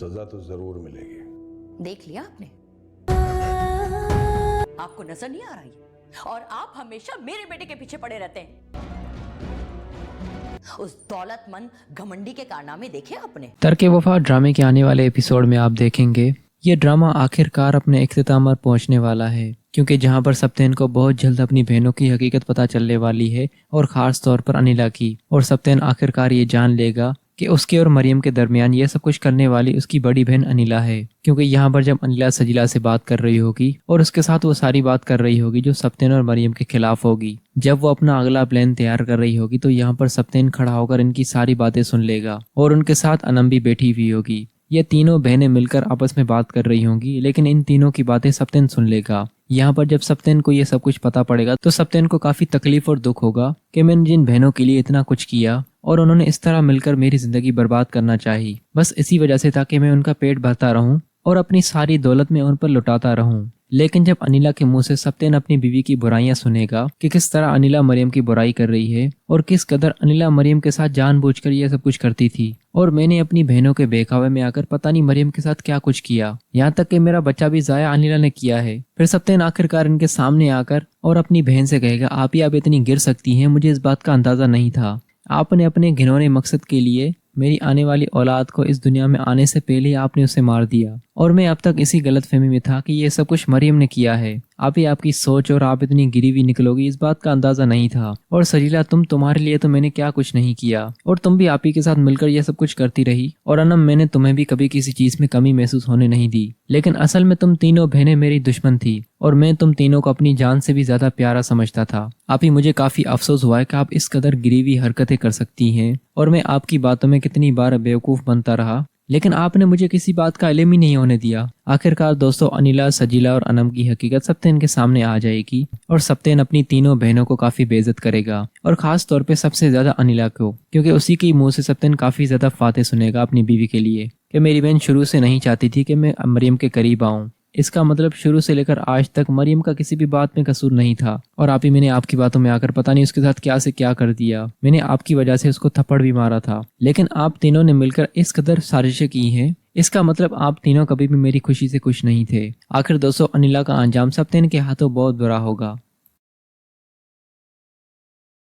सजा तो जरूर मिलेगी। देख लिया आपने? आपको नजर नहीं आ रही? और आप हमेशा मेरे बेटे के पीछे पड़े रहते हैं। उस दौलतमंद घमंडी के कारनामे देखे आपने? तर्क वफा ड्रामे के आने वाले एपिसोड में आप देखेंगे ये ड्रामा आखिरकार अपने इख्तिताम पर पहुंचने वाला है, क्योंकि जहां पर सप्तेन को बहुत जल्द अपनी बहनों की हकीकत पता चलने वाली है, और खास तौर पर अनिला की, और सप्तेन आखिरकार ये जान लेगा कि उसके और मरियम के दरमियान ये सब कुछ करने वाली उसकी बड़ी बहन अनिला है। क्योंकि यहाँ पर जब अनिला सजीला से बात कर रही होगी और उसके साथ वो सारी बात कर रही होगी जो सप्तेन और मरियम के खिलाफ होगी, जब वो अपना अगला प्लान तैयार कर रही होगी, तो यहाँ पर सप्तेन खड़ा होकर इनकी सारी बातें सुन लेगा और उनके साथ अनम भी बैठी हुई होगी। ये तीनों बहनें मिलकर आपस में बात कर रही होंगी, लेकिन इन तीनों की बातें सप्तेन सुन लेगा। यहाँ पर जब सप्तेन को ये सब कुछ पता पड़ेगा तो सप्तेन को काफी तकलीफ और दुख होगा कि मैंने जिन बहनों के लिए इतना कुछ किया और उन्होंने इस तरह मिलकर मेरी जिंदगी बर्बाद करना चाही, बस इसी वजह से था कि मैं उनका पेट भरता रहूं और अपनी सारी दौलत में उन पर लुटाता रहूं। लेकिन जब अनिला के मुंह से सप्तेन अपनी बीवी की बुराइयां सुनेगा कि किस तरह अनिला मरियम की बुराई कर रही है और किस कदर अनिला मरियम के साथ जानबूझकर यह सब कुछ करती थी, और मैंने अपनी बहनों के बहकावे में आकर पता नहीं मरियम के साथ क्या कुछ किया, यहाँ तक कि मेरा बच्चा भी जाया अनिला ने किया है। फिर सप्तेन आखिरकार इनके सामने आकर और अपनी बहन से कहेगा, आप ही आप इतनी गिर सकती हैं, मुझे इस बात का अंदाजा नहीं था। आपने अपने घिनौने मकसद के लिए मेरी आने वाली औलाद को इस दुनिया में आने से पहले ही आपने उसे मार दिया, और मैं अब तक इसी गलतफहमी में था कि ये सब कुछ मरियम ने किया है। आप ही आपकी सोच और आप इतनी गिरी हुई निकलोगी इस बात का अंदाजा नहीं था। और सजीला, तुम्हारे लिए तो मैंने क्या कुछ नहीं किया, और तुम भी आप ही के साथ मिलकर ये सब कुछ करती रही। और अनम, मैंने तुम्हें भी कभी किसी चीज में कमी महसूस होने नहीं दी, लेकिन असल में तुम तीनों बहनें मेरी दुश्मन थी और मैं तुम तीनों को अपनी जान से भी ज्यादा प्यारा समझता था। आप ही, मुझे काफी अफसोस हुआ है कि आप इस कदर गिरी हुई हरकतें कर सकती हैं, और मैं आपकी बातों में कितनी बार बेवकूफ बनता रहा, लेकिन आपने मुझे किसी बात का इल्म ही नहीं होने दिया। आखिरकार दोस्तों, अनिला, सजीला और अनम की हकीकत सप्तेन के सामने आ जाएगी और सप्तेन अपनी तीनों बहनों को काफी बेइज्जत करेगा, और खास तौर पे सबसे ज्यादा अनिला को, क्योंकि उसी के मुंह से सप्तेन काफी ज्यादा फातेह सुनेगा अपनी बीवी के लिए कि मेरी बहन शुरू से नहीं चाहती थी कि मैं मरियम के करीब आऊं। इसका मतलब शुरू से लेकर आज तक मरियम का किसी भी बात में कसूर नहीं था, और आप ही, मैंने आपकी बातों में आकर पता नहीं उसके साथ क्या से क्या कर दिया। मैंने आपकी वजह से उसको थप्पड़ भी मारा था, लेकिन आप तीनों ने मिलकर इस कदर साजिशें की हैं, इसका मतलब आप तीनों कभी भी मेरी खुशी से खुश नहीं थे। आखिर दोस्तों, अनिला का अंजाम सप्तेन के हाथों बहुत बुरा होगा।